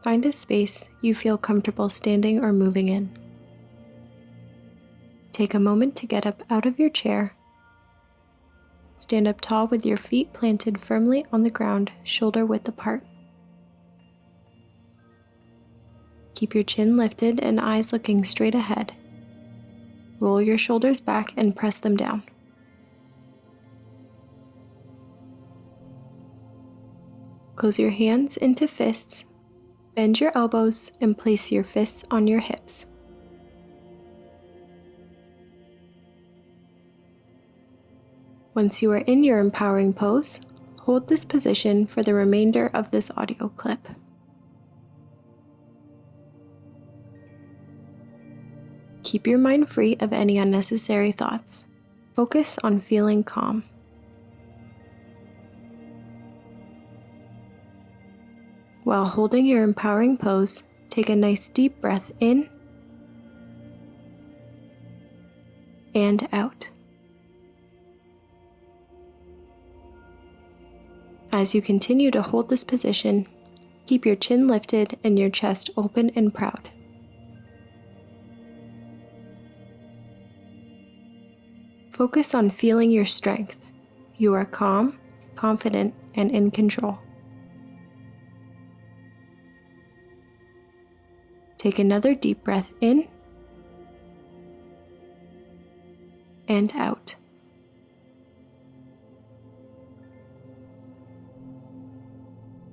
Find a space you feel comfortable standing or moving in. Take a moment to get up out of your chair. Stand up tall with your feet planted firmly on the ground, shoulder width apart. Keep your chin lifted and eyes looking straight ahead. Roll your shoulders back and press them down. Close your hands into fists. Bend your elbows and place your fists on your hips. Once you are in your empowering pose, hold this position for the remainder of this audio clip. Keep your mind free of any unnecessary thoughts. Focus on feeling calm. While holding your empowering pose, take a nice deep breath in and out. As you continue to hold this position, keep your chin lifted and your chest open and proud. Focus on feeling your strength. You are calm, confident, and in control. Take another deep breath in and out.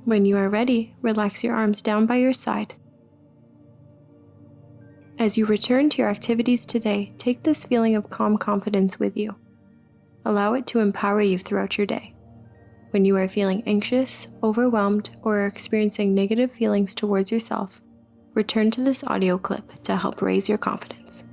When you are ready, relax your arms down by your side. As you return to your activities today, take this feeling of calm confidence with you. Allow it to empower you throughout your day. When you are feeling anxious, overwhelmed, or are experiencing negative feelings towards yourself, return to this audio clip to help raise your confidence.